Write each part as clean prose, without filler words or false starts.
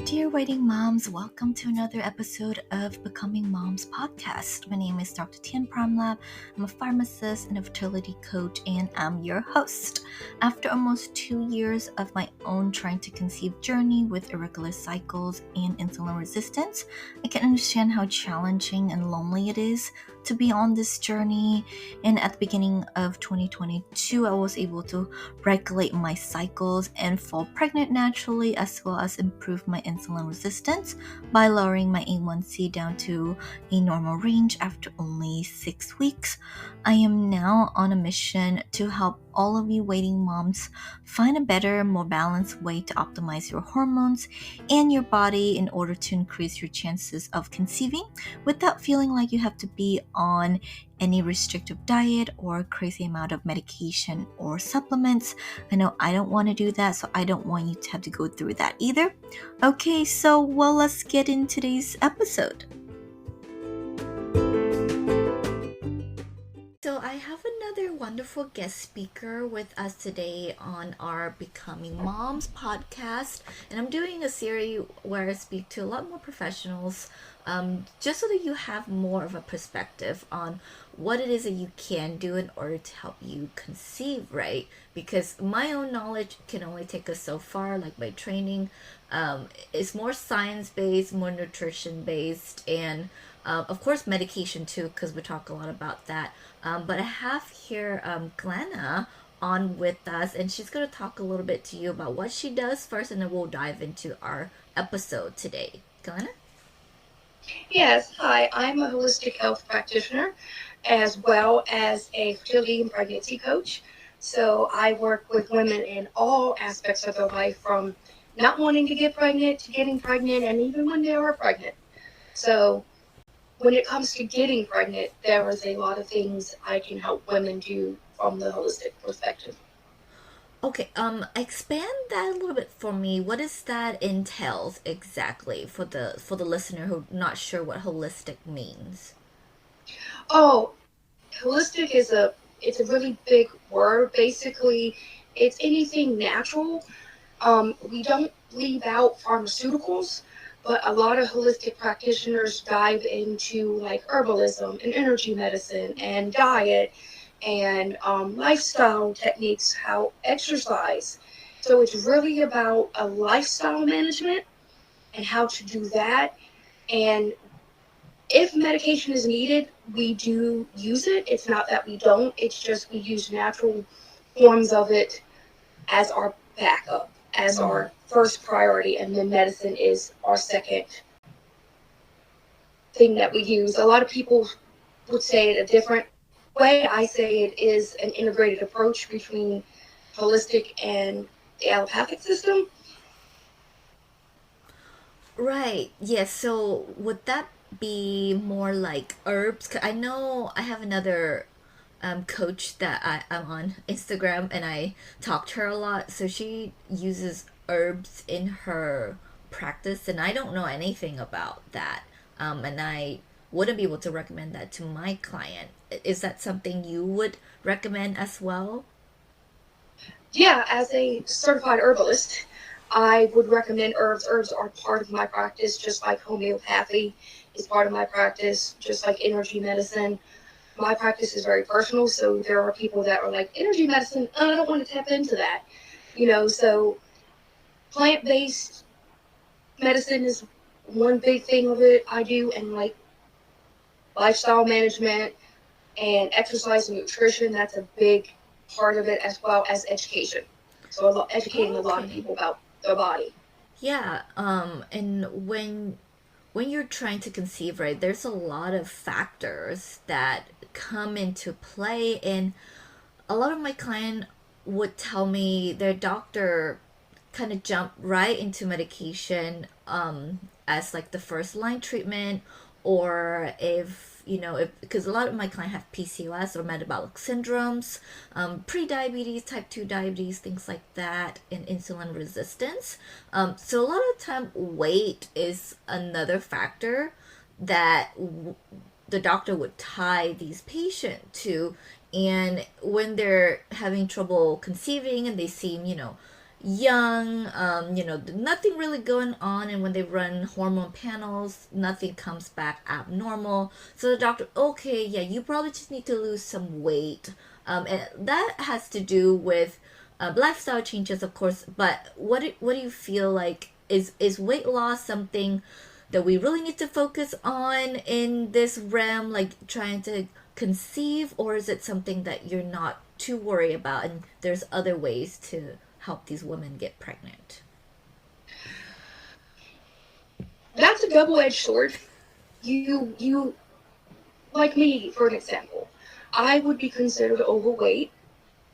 Dear waiting moms, welcome to another episode of Becoming Moms podcast. My name is Dr. Tien. I'm a pharmacist and a fertility coach, and I'm your host. After almost 2 years of my own trying to conceive journey with irregular cycles and insulin resistance, I can understand how challenging and lonely it is to be on this journey. And at the beginning of 2022, I was able to regulate my cycles and fall pregnant naturally, as well as improve my insulin resistance by lowering my A1C down to a normal range after only 6 weeks. I am now on a mission to help all of you waiting moms find a better, more balanced way to optimize your hormones and your body in order to increase your chances of conceiving without feeling like you have to be on any restrictive diet or crazy amount of medication or supplements. I know I don't want to do that, so I don't want you to have to go through that either. Okay, so let's get in today's episode. So I have another wonderful guest speaker with us today on our Becoming Moms podcast, and I'm doing a series where I speak to a lot more professionals, just so that you have more of a perspective on what it is that you can do in order to help you conceive, right? Because my own knowledge can only take us so far. Like my training is more science-based, more nutrition-based, and of course medication too, because we talk a lot about that. But I have here Glenna on with us, and she's going to talk a little bit to you about what she does first, and then we'll dive into our episode today. Glenna? Yes, hi. I'm a holistic health practitioner as well as a fertility and pregnancy coach. So I work with women in all aspects of their life, from not wanting to get pregnant to getting pregnant, and even when they are pregnant. So when it comes to getting pregnant, there is a lot of things I can help women do from the holistic perspective. Okay, expand that a little bit for me. What does that entails exactly for the listener who not sure what holistic means? Oh, holistic is it's a really big word. Basically, it's anything natural. We don't leave out pharmaceuticals, but a lot of holistic practitioners dive into like herbalism and energy medicine and diet and lifestyle techniques, how exercise. So it's really about a lifestyle management and how to do that. And if medication is needed, we do use it. It's not that we don't, it's just we use natural forms of it as our backup, as our first priority, and then medicine is our second thing that we use. A lot of people would say it a different way. I say it is an integrated approach between holistic and the allopathic system. Right. Yes. So would that be more like herbs? 'Cause I know I have another coach that I'm on Instagram, and I talk to her a lot. So she uses herbs in her practice, and I don't know anything about that. And I wouldn't be able to recommend that to my client. Is that something you would recommend as well? Yeah, as a certified herbalist, I would recommend herbs. Herbs are part of my practice, just like homeopathy is part of my practice, just like energy medicine. My practice is very personal, so there are people that are like, energy medicine, I don't want to tap into that. So plant-based medicine is one big thing of it I do, and like lifestyle management and exercise and nutrition, that's a big part of it, as well as education. So educating a lot of Okay. people about their body. Yeah. And when you're trying to conceive, right, there's a lot of factors that come into play, and a lot of my client would tell me their doctor kind of jumped right into medication as like the first line treatment, or if because a lot of my clients have PCOS or metabolic syndromes, pre-diabetes, type 2 diabetes, things like that, and insulin resistance. So a lot of time weight is another factor that the doctor would tie these patients to. And when they're having trouble conceiving and they seem young, nothing really going on, and when they run hormone panels, nothing comes back abnormal. So the doctor, okay, yeah, you probably just need to lose some weight, and that has to do with lifestyle changes, of course. But what do you feel like is weight loss something that we really need to focus on in this realm, like trying to conceive, or is it something that you're not too worried about and there's other ways to help these women get pregnant? That's a double-edged sword. You like me, for an example. I would be considered overweight,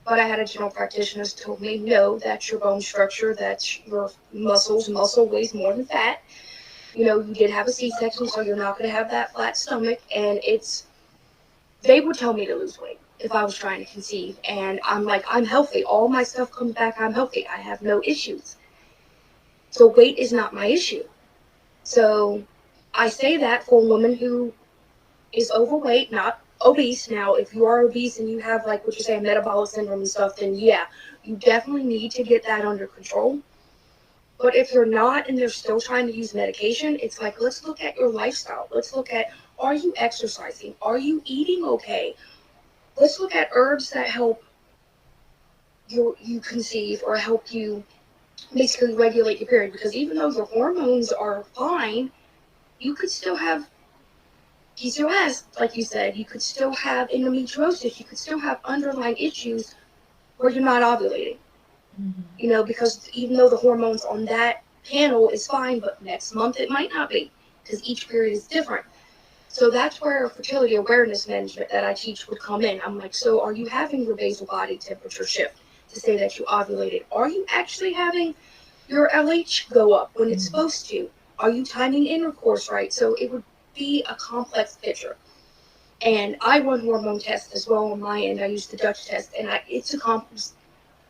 but I had a general practitioner who told me, no, that's your bone structure, that's your muscles. Muscle weighs more than fat. You did have a C-section, so you're not going to have that flat stomach. And they would tell me to lose weight if I was trying to conceive. And I'm like, I'm healthy. All my stuff comes back. I'm healthy. I have no issues. So weight is not my issue. So I say that for a woman who is overweight, not obese. Now, if you are obese and you have, like what you're saying, metabolic syndrome and stuff, then yeah, you definitely need to get that under control. But if you're not and they're still trying to use medication, it's like, let's look at your lifestyle. Let's look at, are you exercising? Are you eating okay? Let's look at herbs that help you conceive or help you basically regulate your period. Because even though your hormones are fine, you could still have PCOS, like you said. You could still have endometriosis. You could still have underlying issues where you're not ovulating. Because even though the hormones on that panel is fine, but next month it might not be, because each period is different. So that's where fertility awareness management that I teach would come in. I'm like, so are you having your basal body temperature shift to say that you ovulated? Are you actually having your LH go up when it's supposed to? Are you timing intercourse right? So it would be a complex picture. And I run hormone tests as well on my end. I use the Dutch test, and it's a complex,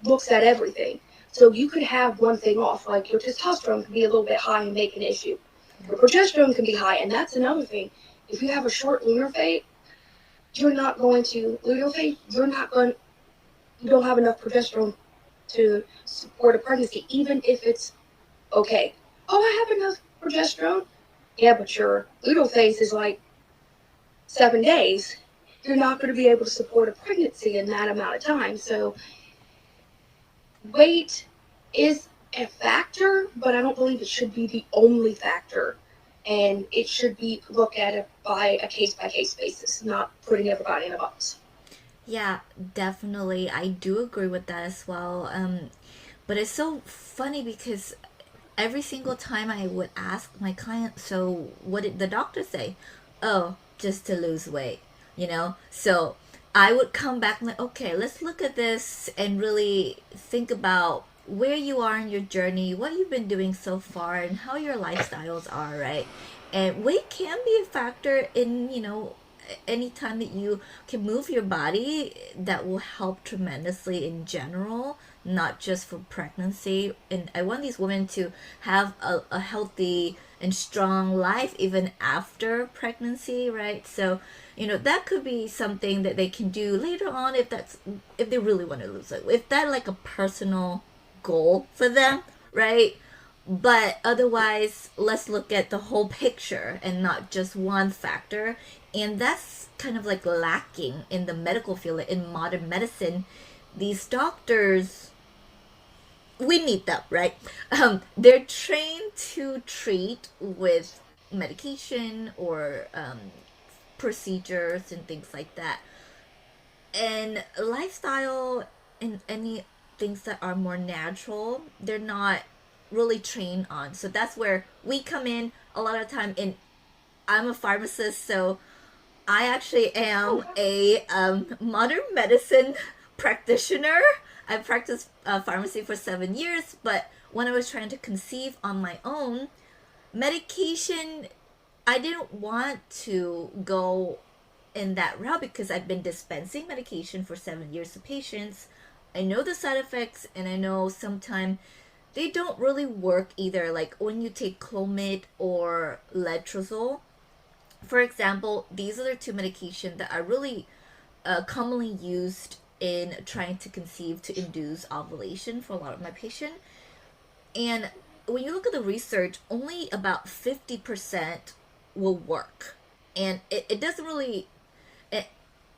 looks at everything. So you could have one thing off, like your testosterone can be a little bit high and make an issue. Your progesterone can be high, and that's another thing. If you have a short lunar phase, you're not going to luteal phase. You don't have enough progesterone to support a pregnancy, even if it's okay. Oh, I have enough progesterone. Yeah, but your luteal phase is like 7 days. You're not going to be able to support a pregnancy in that amount of time. So weight is a factor, but I don't believe it should be the only factor. And it should be looked at it by a case-by-case basis, not putting everybody in a box. Yeah, definitely. I do agree with that as well. But it's so funny because every single time I would ask my client, so what did the doctor say? Oh, just to lose weight, So I would come back and like, okay, let's look at this and really think about where you are in your journey, what you've been doing so far, and how your lifestyles are, right? And weight can be a factor in, any time that you can move your body, that will help tremendously in general, not just for pregnancy. And I want these women to have a healthy and strong life even after pregnancy, right? So that could be something that they can do later on, if they really want to lose it, if that like a personal goal for them, right? But otherwise, let's look at the whole picture and not just one factor. And that's kind of like lacking in the medical field, in modern medicine. These doctors, we need them, right? They're trained to treat with medication or procedures and things like that. And lifestyle and any things that are more natural, they're not really trained on. So that's where we come in a lot of time. And I'm a pharmacist, so I actually am a modern medicine practitioner. I practiced pharmacy for 7 years, but when I was trying to conceive on my own, medication, I didn't want to go in that route because I've been dispensing medication for 7 years to patients. I know the side effects, and I know sometimes they don't really work either. Like when you take Clomid or Letrozole, for example, these are the two medications that are really commonly used in trying to conceive to induce ovulation for a lot of my patients. And when you look at the research, only about 50% will work. And it doesn't really, it,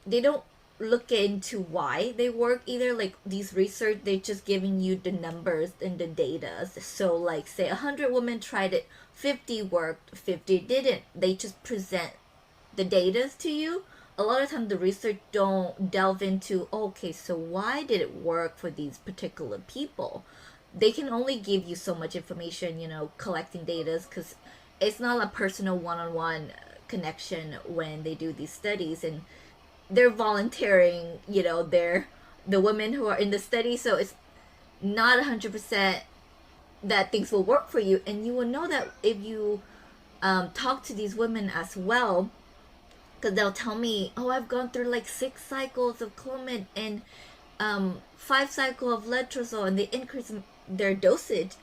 they don't look into why they work either. Like these research, they're just giving you the numbers and the data. So like say 100 women tried it, 50 worked, 50 didn't. They just present the data to you. A lot of times the research don't delve into, okay, so why did it work for these particular people. They can only give you so much information, collecting data, because it's not a personal one-on-one connection when they do these studies. And they're volunteering, they're the women who are in the study, so it's not 100% that things will work for you. And you will know that if you talk to these women as well, because they'll tell me, oh, I've gone through like 6 cycles of Clomid and 5 cycles of letrozole, and they increase their dosage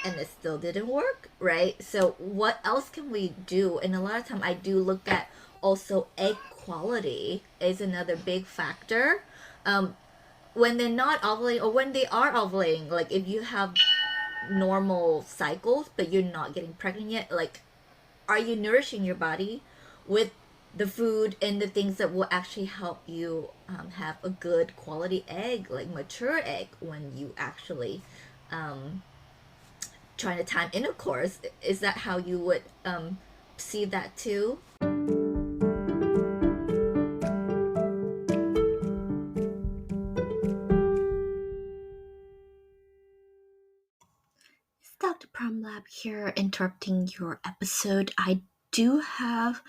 and it still didn't work, right? So what else can we do? And a lot of time I do look at also egg quality is another big factor. um, when they're not ovulating or when they are ovulating, like if you have normal cycles but you're not getting pregnant yet, like are you nourishing your body with the food and the things that will actually help you have a good quality egg, like mature egg, when you actually um, trying to time intercourse? Is that how you would see that too? It's Dr. Promlab here, interrupting your episode. I do have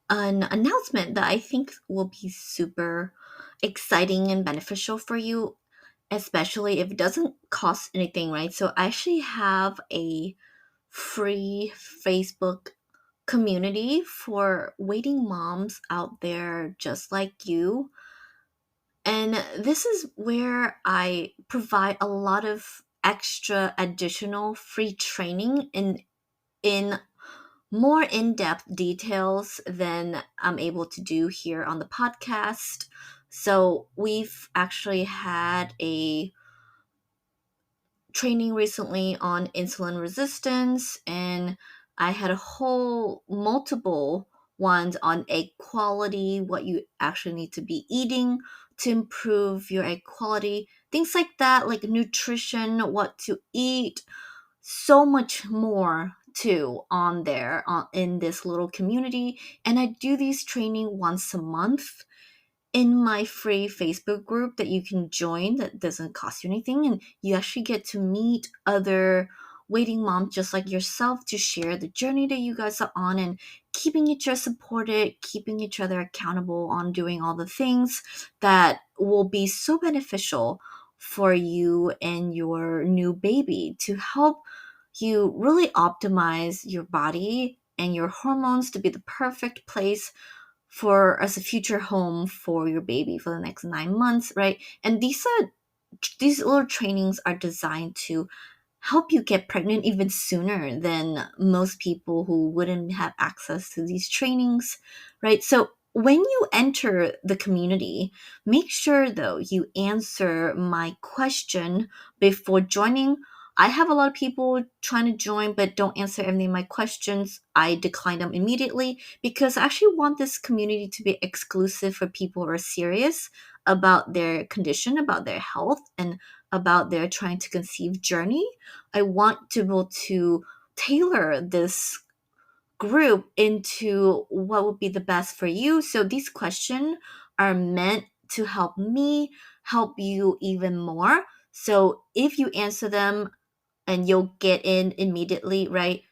an announcement that I think will be super exciting and beneficial for you, especially if it doesn't cost anything, right? So I actually have a free Facebook community for waiting moms out there just like you. And this is where I provide a lot of extra additional free training in more in-depth details than I'm able to do here on the podcast. So we've actually had a training recently on insulin resistance, and I had a whole multiple ones on egg quality, what you actually need to be eating to improve your egg quality, things like that, like nutrition, what to eat, so much more too on there in this little community. And I do these training once a month in my free Facebook group that you can join that doesn't cost you anything. And you actually get to meet other waiting moms just like yourself to share the journey that you guys are on, and keeping each other supported, keeping each other accountable on doing all the things that will be so beneficial for you and your new baby, to help you really optimize your body and your hormones to be the perfect place for as a future home for your baby for the next 9 months, right? And these little trainings are designed to help you get pregnant even sooner than most people who wouldn't have access to these trainings, right? So when you enter the community, make sure though you answer my question before joining. I have a lot of people trying to join but don't answer any of my questions. I decline them immediately because I actually want this community to be exclusive for people who are serious about their condition, about their health, and about their trying to conceive journey. I want to be able to tailor this group into what would be the best for you. So these questions are meant to help me help you even more. So if you answer them and you'll get in immediately, right?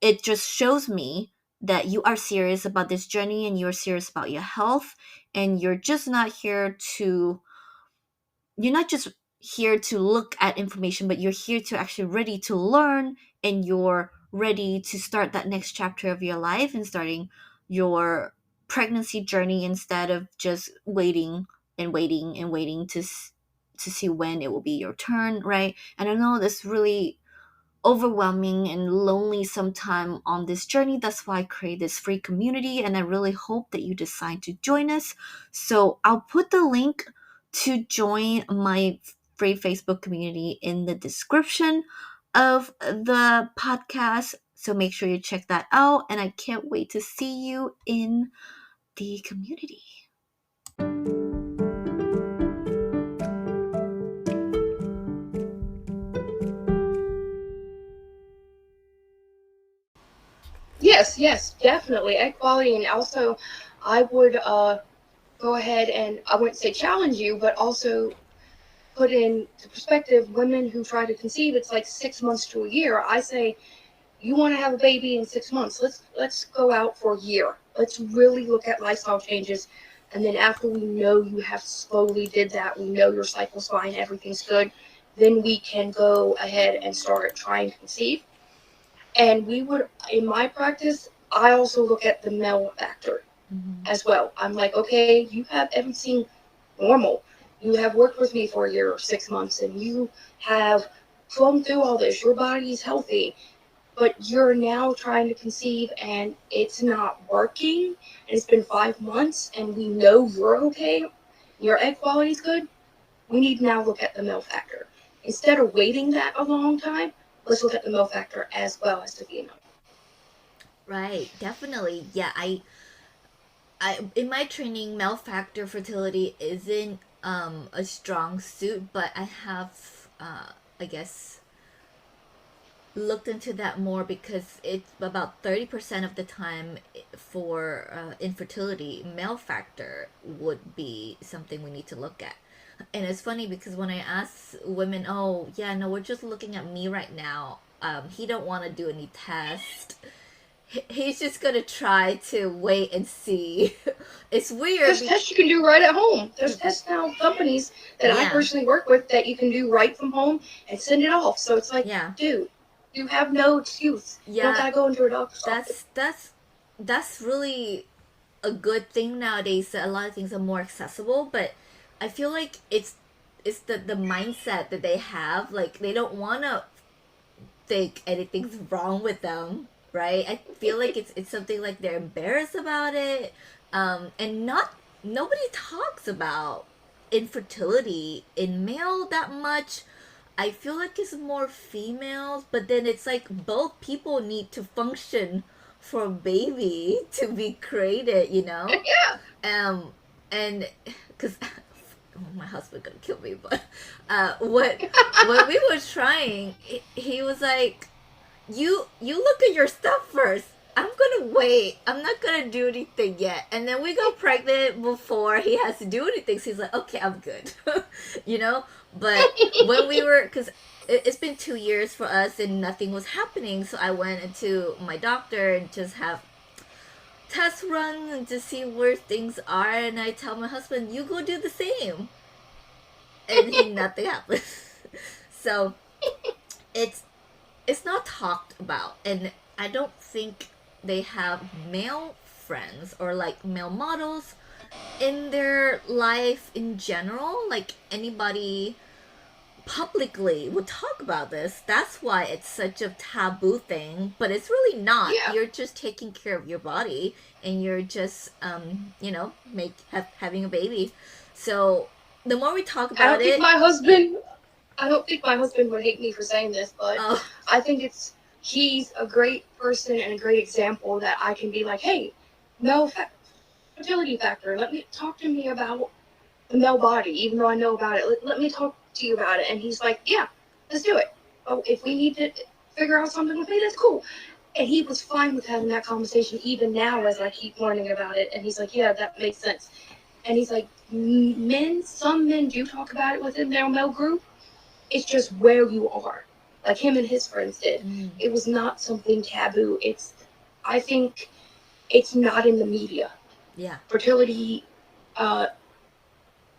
It just shows me that you are serious about this journey and you're serious about your health, and you're not just here to look at information, but you're here to actually ready to learn, and you're ready to start that next chapter of your life and starting your pregnancy journey instead of just waiting and waiting and waiting to see when it will be your turn, right? And I know this really overwhelming and lonely sometime on this journey. That's why I create this free community, and I really hope that you decide to join us. So I'll put the link to join my free Facebook community in the description of the podcast. So make sure you check that out. And I can't wait to see you in the community. Yes, definitely. Egg quality, and also I would go ahead and I wouldn't say challenge you, but also put into perspective women who try to conceive. It's like 6 months to a year. I say you want to have a baby in 6 months. Let's go out for a year. Let's really look at lifestyle changes, and then after we know you have slowly did that, we know your cycle's fine, everything's good, then we can go ahead and start trying to conceive. And we would, in my practice, I also look at the male factor as well. I'm like, okay, you have everything normal. You have worked with me for a year or 6 months, and you have flown through all this. Your body is healthy, but you're now trying to conceive, and it's not working. And it's been 5 months, and we know you're okay. Your egg quality is good. We need to now look at the male factor. Instead of waiting that a long time, let's look at the male factor as well as the female. Right, definitely. Yeah, I in my training, male factor fertility isn't a strong suit, but I have I guess looked into that more because it's about 30% of the time for infertility, male factor would be something we need to look at. And it's funny because when I ask women, oh yeah, no, we're just looking at me right now, he don't want to do any test. He's just gonna try to wait and see. It's weird. There's tests you can do right at home. There's tests now, companies that I personally work with that you can do right from home and send it off. So it's like, dude, you have no excuse. You don't gotta go into a doctor's office. That's really a good thing nowadays. That a lot of things are more accessible, but I feel like it's the mindset that they have. Like they don't want to think anything's wrong with them, right? I feel like it's something like they're embarrassed about it, and nobody talks about infertility in male that much. I feel like it's more females, but then it's like both people need to function for a baby to be created, you know? Yeah. And because my husband gonna kill me, but when we were trying, he was like, you look at your stuff first. I'm gonna wait. I'm not gonna do anything yet. And then we got pregnant before he has to do anything. So he's like, okay, I'm good. You know? But when we were, because it's been 2 years for us and nothing was happening. So I went into my doctor and just have test runs and to see where things are. And I tell my husband, you go do the same. And nothing happens. So it's not talked about, and I don't think they have male friends or like male models in their life in general. Like anybody publicly would talk about this. That's why it's such a taboo thing, but it's really not. Yeah. You're just taking care of your body, and you're just having a baby. So the more we talk about I don't think my husband would hate me for saying this, but I think he's a great person and a great example that I can be like, hey, male fertility factor, talk to me about the male body, even though I know about it. Let me talk to you about it. And he's like, yeah, let's do it. Oh, if we need to figure out something with me, that's cool. And he was fine with having that conversation even now as I keep learning about it. And he's like, yeah, that makes sense. And he's like, some men do talk about it within their male group. It's just where you are. Like him and his friends did. It was not something taboo. I think it's not in the media. Yeah. Fertility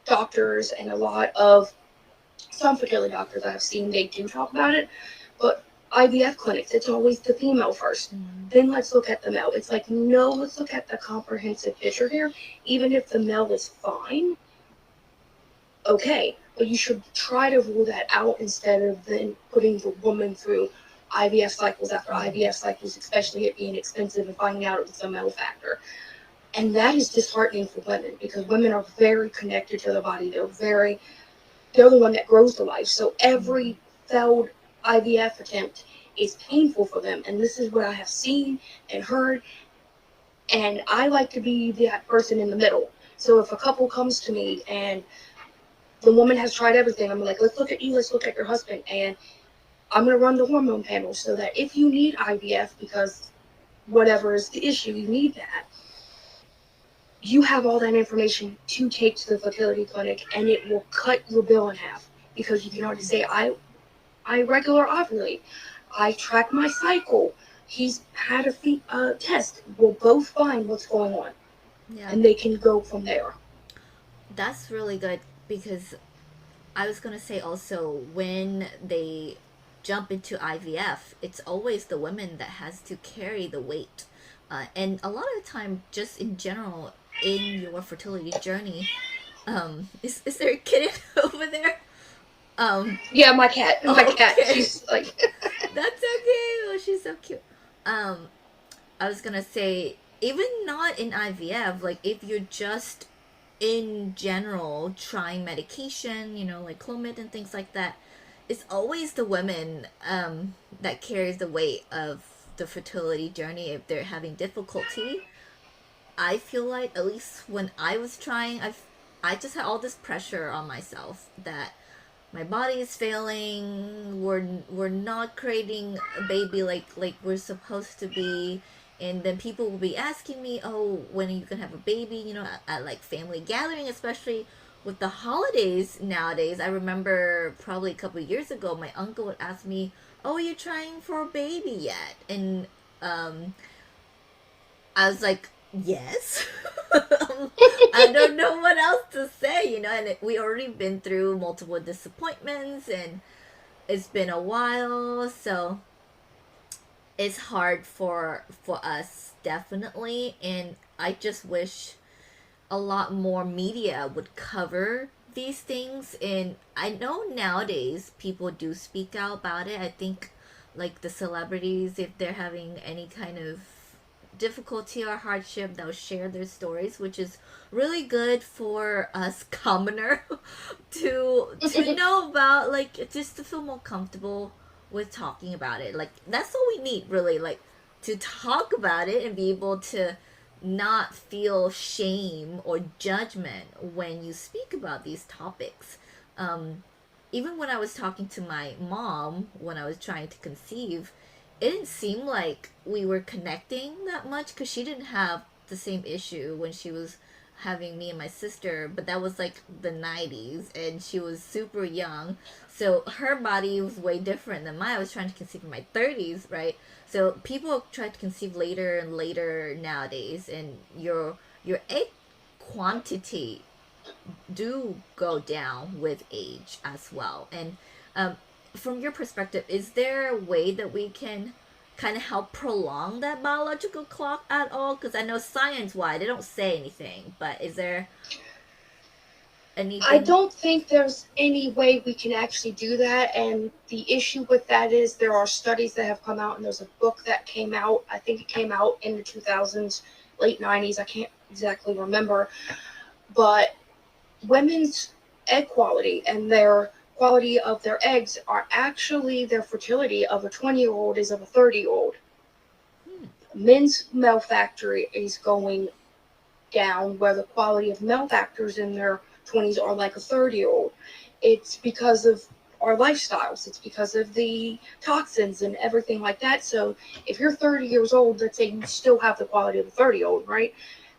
doctors and some fertility doctors I've seen, they do talk about it. But IVF clinics, it's always the female first. Then let's look at the male. It's like, no, let's look at the comprehensive picture here. Even if the male is fine, okay, but you should try to rule that out instead of then putting the woman through IVF cycles after IVF cycles, especially it being expensive and finding out it was a male factor. And that is disheartening for women, because women are very connected to their body. They're the one that grows the life. So every failed IVF attempt is painful for them. And this is what I have seen and heard. And I like to be that person in the middle. So if a couple comes to me and the woman has tried everything, I'm like, let's look at you, let's look at your husband, and I'm going to run the hormone panel so that if you need IVF, because whatever is the issue, you need that, you have all that information to take to the fertility clinic, and it will cut your bill in half, because you can already say, I regular ovulate, I track my cycle, he's had a test, we'll both find what's going on, Yeah, and they can go from there. that's really good because I was going to say also when they jump into IVF, it's always the women that has to carry the weight. And a lot of the time, just in general, in your fertility journey, is there a kitten over there? Um, Yeah, my cat, okay. she's like, That's okay. Oh, she's so cute. Um, I was gonna say, even not in IVF, like if you're just in general trying medication, like Clomid and things like that, it's always the women that carries the weight of the fertility journey if they're having difficulty. I feel like at least when I was trying, I just had all this pressure on myself that my body is failing. We're not creating a baby like we're supposed to be. And then people will be asking me, oh, when are you gonna have a baby, at like family gathering, especially with the holidays nowadays. I remember probably a couple of years ago my uncle would ask me, oh, are you trying for a baby yet? And um I was like, yes. I don't know what else to say, and we already been through multiple disappointments and it's been a while, so it's hard for us definitely, and I just wish a lot more media would cover these things. And I know nowadays people do speak out about it. I think like the celebrities, if they're having any kind of difficulty or hardship, they'll share their stories, which is really good for us commoner to know about, like just to feel more comfortable with talking about it. Like that's all we need really, like to talk about it and be able to not feel shame or judgment when you speak about these topics. Um, Even when I was talking to my mom when I was trying to conceive, it didn't seem like we were connecting that much because she didn't have the same issue when she was having me and my sister, but that was like the 90s and she was super young. So her body was way different than mine. I was trying to conceive in my 30s, right? So people try to conceive later and later nowadays, and your egg quantity do go down with age as well. And um, from your perspective, is there a way that we can kind of help prolong that biological clock at all? Because I know science-wide, they don't say anything, but is there I anything? don't think there's any way we can actually do that. And the issue with that is there are studies that have come out, and there's a book that came out. I think it came out in the 2000s, late 90s. I can't exactly remember. But women's egg quality and their quality of their eggs are actually their fertility of a 20-year-old is of a 30-year-old. Hmm. Men's male factory is going down, where the quality of male factors in their 20s are like a 30-year-old. It's because of our lifestyles. It's because of the toxins and everything like that. So if you're 30 years old, let's say you still have the quality of a 30-year-old, right?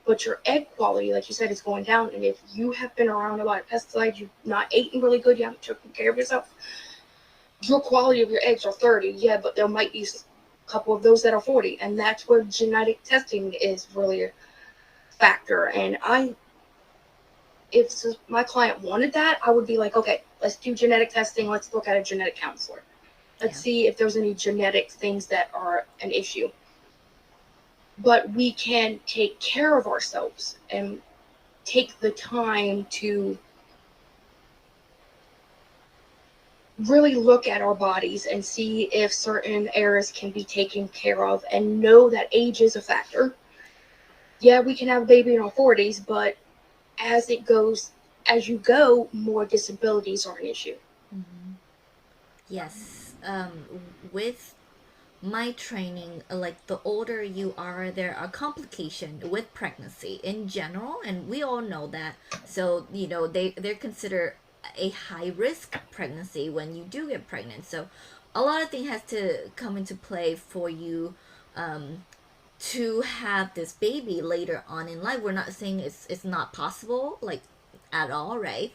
But your egg quality, like you said, is going down. And if you have been around a lot of pesticides, you've not eaten really good, you haven't taken care of yourself, your quality of your eggs are 30. Yeah, but there might be a couple of those that are 40. And that's where genetic testing is really a factor. And if my client wanted that, I would be like, okay, let's do genetic testing. Let's look at a genetic counselor. Let's Yeah. see if there's any genetic things that are an issue. But we can take care of ourselves and take the time to really look at our bodies and see if certain areas can be taken care of, and know that age is a factor. yeah, we can have a baby in our 40s, but as you go, more disabilities are an issue. Hmm. Yes. With my training, like the older you are, there are complications with pregnancy in general, and we all know that. So they're considered a high risk pregnancy when you do get pregnant. So a lot of things has to come into play for you to have this baby later on in life. We're not saying it's not possible, like, at all, right?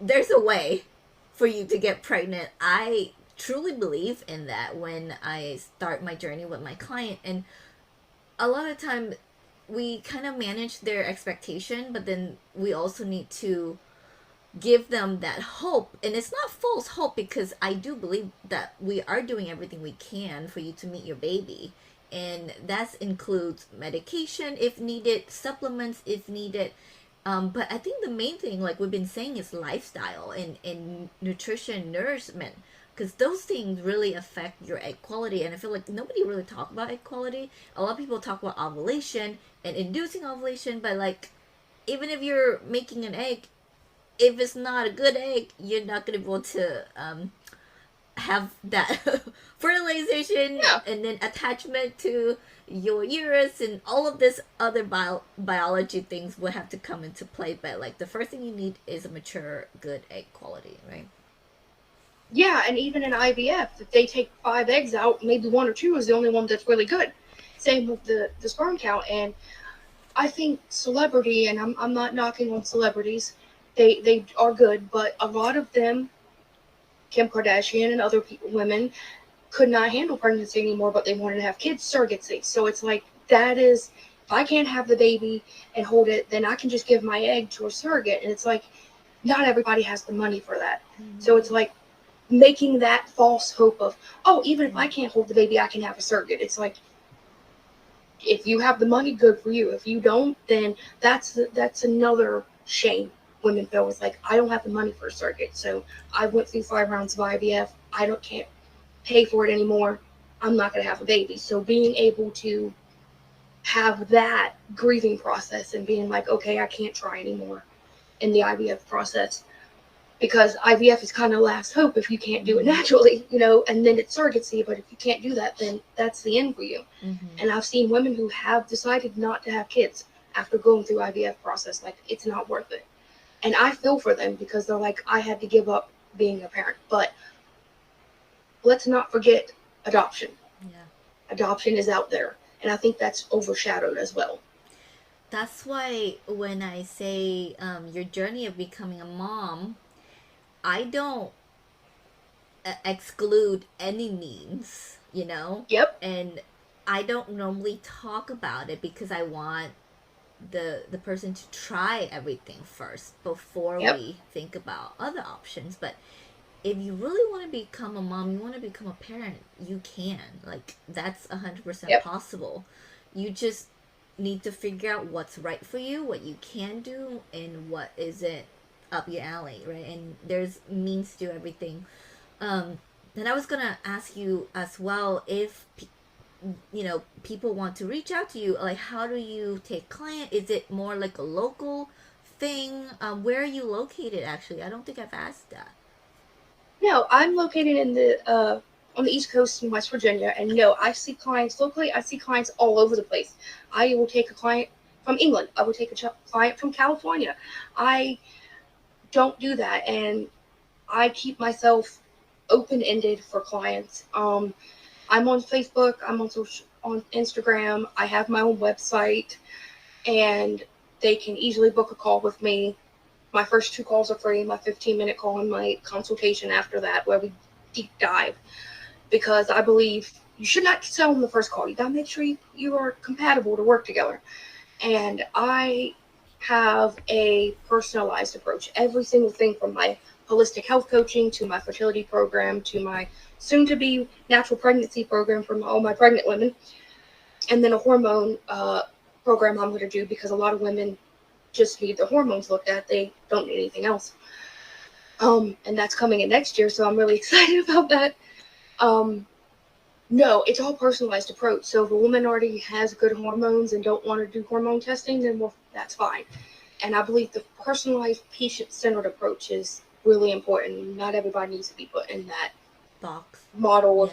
There's a way for you to get pregnant. I truly believe in that when I start my journey with my client. And a lot of time we kind of manage their expectation, but then we also need to give them that hope. And it's not false hope, because I do believe that we are doing everything we can for you to meet your baby. And that includes medication if needed, supplements if needed. But I think the main thing, like we've been saying, is lifestyle and nutrition, nourishment, because those things really affect your egg quality. And I feel like nobody really talk about egg quality. A lot of people talk about ovulation and inducing ovulation, but like, even if you're making an egg, if it's not a good egg, you're not gonna be able to have that fertilization Yeah. and then attachment to your uterus, and all of this other biology things will have to come into play. But like, the first thing you need is a mature, good egg quality, right? Yeah, and even in IVF, if they take 5 eggs out, maybe one or two is the only one that's really good. Same with the sperm count. And I think celebrity, and I'm not knocking on celebrities, they are good, but a lot of them, Kim Kardashian and other women, could not handle pregnancy anymore, but they wanted to have kids, surrogacy. So it's like, that is, if I can't have the baby and hold it, then I can just give my egg to a surrogate. And it's like, not everybody has the money for that. So it's like making that false hope of, oh, even if I can't hold the baby, I can have a surrogate. It's like, if you have the money, good for you. If you don't, then that's another shame women feel. It's like, I don't have the money for a surrogate, so I went through 5 rounds of IVF. I don't can't pay for it anymore. I'm not going to have a baby. So being able to have that grieving process and being like, okay, I can't try anymore in the IVF process, because IVF is kind of last hope if you can't do it naturally, and then it's surrogacy. But if you can't do that, then that's the end for you. Mm-hmm. And I've seen women who have decided not to have kids after going through IVF process, like, it's not worth it. And I feel for them, because they're like, I had to give up being a parent. But let's not forget adoption. Yeah. Adoption is out there, and I think that's overshadowed as well. That's why when I say your journey of becoming a mom, I don't exclude any means. Yep. And I don't normally talk about it because I want the person to try everything first before Yep. we think about other options. But if you really want to become a mom, you want to become a parent, you can. Like, that's 100% Yep. possible. You just need to figure out what's right for you, what you can do, and what isn't up your alley, right? And there's means to everything. Then I was gonna ask you as well, if people want to reach out to you, like, how do you take client? Is it more like a local thing? Where are you located? Actually, I don't think I've asked that. No, I'm located in the on the East Coast in West Virginia, and no, I see clients locally. I see clients all over the place. I will take a client from England. I will take a client from California. I don't do that, and I keep myself open-ended for clients. I'm on Facebook. I'm on Instagram. I have my own website, and they can easily book a call with me. My first 2 calls are free, my 15-minute call and my consultation after that, where we deep dive. Because I believe you should not sell them the first call. You got to make sure you are compatible to work together. And I have a personalized approach. Every single thing, from my holistic health coaching to my fertility program to my soon-to-be natural pregnancy program for all my pregnant women, and then a hormone program I'm going to do, because a lot of women just need their hormones looked at. They don't need anything else. And that's coming in next year, so I'm really excited about that. No, it's all personalized approach. So if a woman already has good hormones and don't want to do hormone testing, then well, that's fine. And I believe the personalized patient-centered approach is really important. Not everybody needs to be put in that Box. model of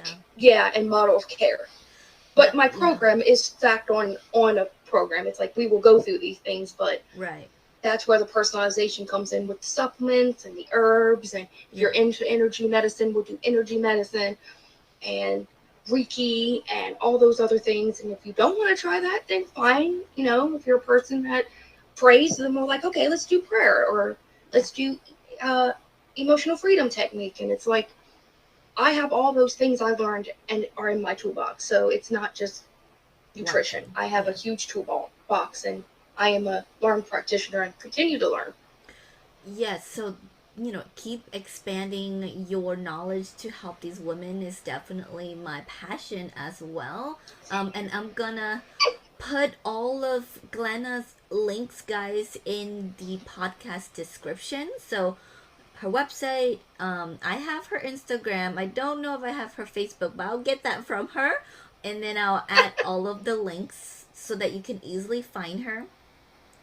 model of care. But my program is stacked on a program. It's like we will go through these things, but Right. that's where the personalization comes in with the supplements and the herbs. And if you're into energy medicine, we'll do energy medicine and Reiki and all those other things. And if you don't want to try that, then fine. You know, if you're a person that prays, then we're like, okay, let's do prayer or let's do emotional freedom technique. And it's like, I have all those things I learned and are in my toolbox. So it's not just nutrition. I have a huge toolbox, and I am a learned practitioner and continue to learn. Yes, so keep expanding your knowledge to help these women is definitely my passion as well. And I'm gonna put all of Glenna's links, guys, in the podcast description. So her website, I have her Instagram. I don't know if I have her Facebook, but I'll get that from her, and then I'll add all of the links so that you can easily find her.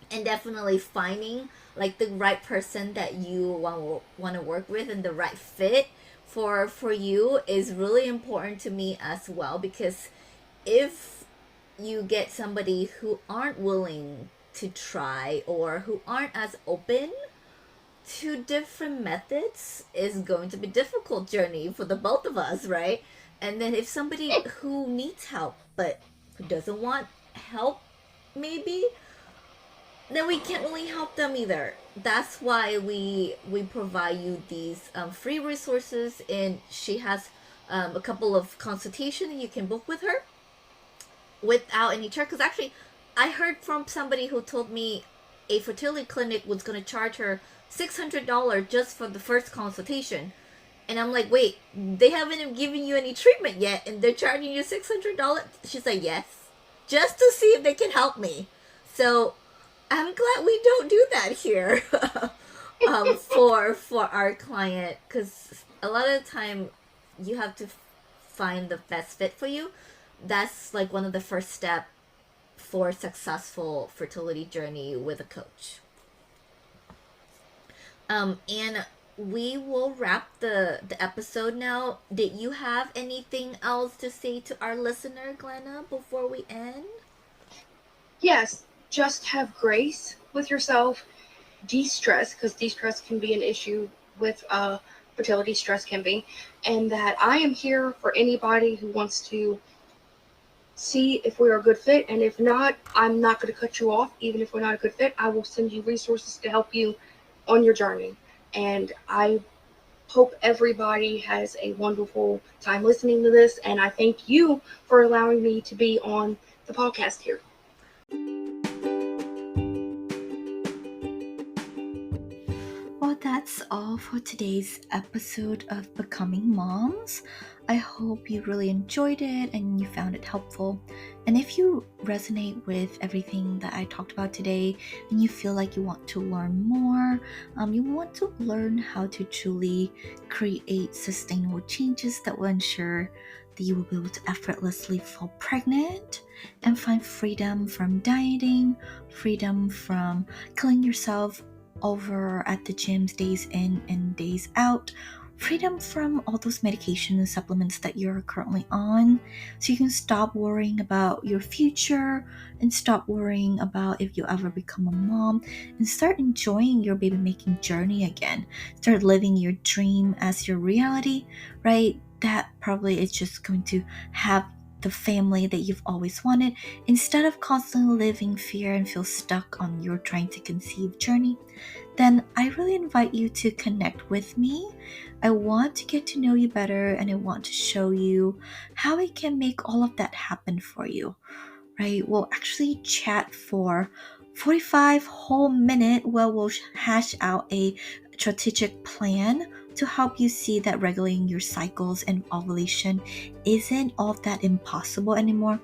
And definitely finding like the right person that you want to work with and the right fit for you is really important to me as well, because if you get somebody who aren't willing to try or who aren't as open to different methods, is going to be a difficult journey for the both of us, right? And then if somebody who needs help but who doesn't want help, maybe, then we can't really help them either. That's why we provide you these free resources, and she has a couple of consultations you can book with her without any charge. Because actually, I heard from somebody who told me a fertility clinic was going to charge her $600 just for the first consultation. And I'm like, wait, they haven't even given you any treatment yet, and they're charging you $600? She's like, yes, just to see if they can help me. So I'm glad we don't do that here for our client, because a lot of the time you have to find the best fit for you. That's like one of the first step for a successful fertility journey with a coach. And we will wrap the episode now. Did you have anything else to say to our listener, Glenna, before we end? Yes, just have grace with yourself. De-stress, because de-stress can be an issue with fertility. Stress can be. And that I am here for anybody who wants to see if we're a good fit. And if not, I'm not going to cut you off. Even if we're not a good fit, I will send you resources to help you on your journey. And I hope everybody has a wonderful time listening to this. And I thank you for allowing me to be on the podcast here. Well, that's all for today's episode of Becoming Moms. I hope you really enjoyed it and you found it helpful. And if you resonate with everything that I talked about today and you feel like you want to learn more, you want to learn how to truly create sustainable changes that will ensure that you will be able to effortlessly fall pregnant and find freedom from dieting, freedom from killing yourself over at the gyms days in and days out, freedom from all those medication and supplements that you're currently on, so you can stop worrying about your future and stop worrying about if you ever become a mom and start enjoying your baby making journey again. Start living your dream as your reality, right? That probably is just going to have the family that you've always wanted, instead of constantly living fear and feel stuck on your trying to conceive journey. Then I really invite you to connect with me. I want to get to know you better, and I want to show you how I can make all of that happen for you, right? We'll actually chat for 45 whole minutes where we'll hash out a strategic plan to help you see that regulating your cycles and ovulation isn't all that impossible anymore.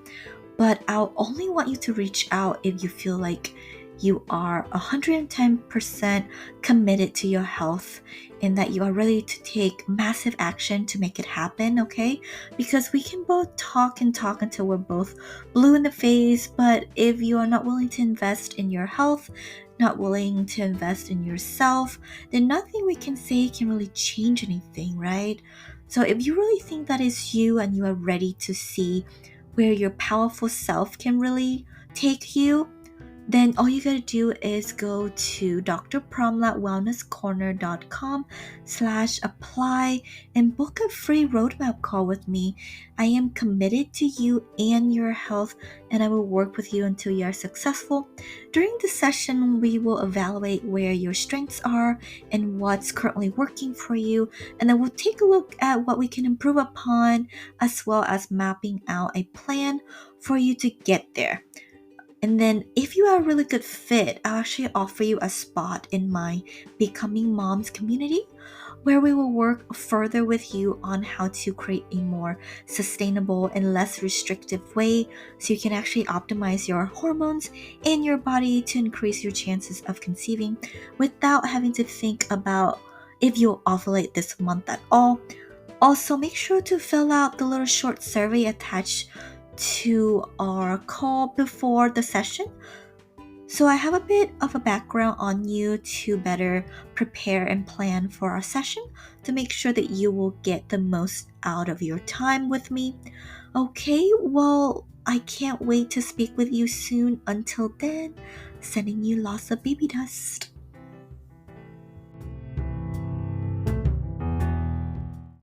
But I'll only want you to reach out if you feel like you are 110% committed to your health and that you are ready to take massive action to make it happen, okay? Because we can both talk and talk until we're both blue in the face, but if you are not willing to invest in your health, not willing to invest in yourself, then nothing we can say can really change anything, right? So if you really think that is you and you are ready to see where your powerful self can really take you, then all you gotta do is go to drpromlatwellnesscorner.com/apply and book a free roadmap call with me. I am committed to you and your health, and I will work with you until you are successful. During the session, we will evaluate where your strengths are and what's currently working for you, and then we'll take a look at what we can improve upon, as well as mapping out a plan for you to get there. And then if you are a really good fit, I'll actually offer you a spot in my Becoming Moms community where we will work further with you on how to create a more sustainable and less restrictive way so you can actually optimize your hormones in your body to increase your chances of conceiving without having to think about if you'll ovulate this month at all. Also, make sure to fill out the little short survey attached to our call before the session. So I have a bit of a background on you to better prepare and plan for our session to make sure that you will get the most out of your time with me. Okay, well, I can't wait to speak with you soon. Until then, sending you lots of baby dust.